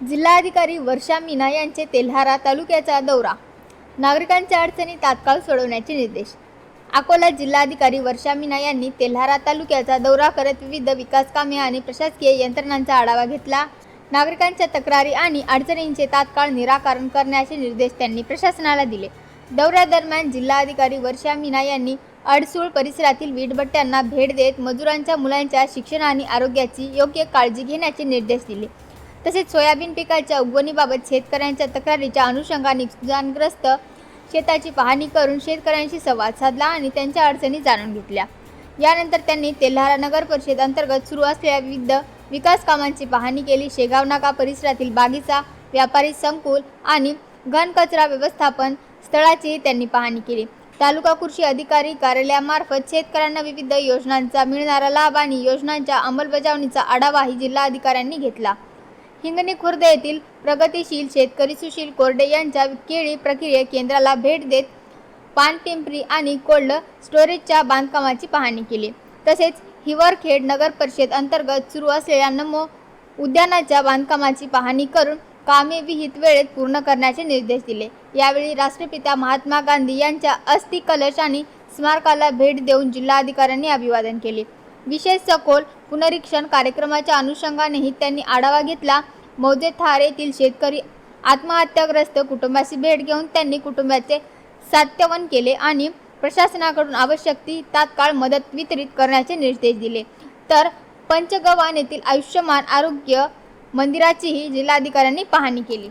जिल्हाधिकारी वर्षा मीना यांचे तेल्हारा तालुक्याचा दौरा, नागरिकांच्या अडचणी तात्काळ सोडवण्याचे निर्देश। अकोला जिल्हाधिकारी वर्षा मीना यांनी तेल्हारा तालुक्याचा दौरा करत विविध विकास कामे आणि प्रशासकीय यंत्रणांचा आढावा घेतला। नागरिकांच्या तक्रारी आणि अडचणींचे तात्काळ निराकरण करण्याचे निर्देश त्यांनी प्रशासनाला दिले। दौऱ्यादरम्यान जिल्हाधिकारी वर्षा मीना यांनी अडसूळ परिसरातील वीटभट्ट्यांना भेट देत मजुरांच्या मुलांच्या शिक्षण आणि आरोग्याची योग्य काळजी घेण्याचे निर्देश दिले। तसेच सोयाबीन पिकाच्या उगवणीबाबत शेतकऱ्यांच्या तक्रारीच्या अनुषंगाने नुकसानग्रस्त शेताची पाहणी करून शेतकऱ्यांशी संवाद साधला आणि त्यांच्या अडचणी जाणून घेतल्या। यानंतर त्यांनी तेल्हारा नगर परिषद अंतर्गत सुरू असलेल्या विविध विकास कामांची पाहणी केली। शेगाव नाका परिसरातील बागीचा, व्यापारी संकुल आणि घनकचरा व्यवस्थापन स्थळाची त्यांनी पाहणी केली। तालुका कृषी अधिकारी कार्यालयामार्फत शेतकऱ्यांना विविध योजनांचा मिळणारा लाभ आणि योजनांच्या अंमलबजावणीचा आढावाही जिल्हाधिकाऱ्यांनी घेतला। हिंगणी खुर्द येथील प्रगतिशील शेतकरी सुशील कोरडे यांच्या केळी प्रक्रिया केंद्राला भेट देत पानपिंपरी आणि कोल्ड स्टोरेजच्या बांधकामाची पाहणी केली। तसेच हिवरखेड नगर परिषद अंतर्गत सुरू असलेल्या नमो उद्यानाच्या बांधकामाची पाहणी करून कामे विहित वेळेत पूर्ण करण्याचे निर्देश दिले। यावेळी राष्ट्रपिता महात्मा गांधी यांच्या अस्थि कलश आणि स्मारकाला भेट देऊन जिल्हाधिकाऱ्यांनी अभिवादन केले। विशेष सखोल पुनरीक्षण कार्यक्रमाच्या अनुषंगानेही त्यांनी आढावा घेतला। मौजे थार येथील शेतकरी आत्महत्याग्रस्त कुटुंबाशी भेट घेऊन त्यांनी कुटुंबाचे सांत्वन केले आणि प्रशासनाकडून आवश्यक ती तात्काळ मदत वितरित करण्याचे निर्देश दिले। तर पंचगव्हाण येथील आयुष्यमान आरोग्य मंदिराचीही जिल्हाधिकाऱ्यांनी पाहणी केली।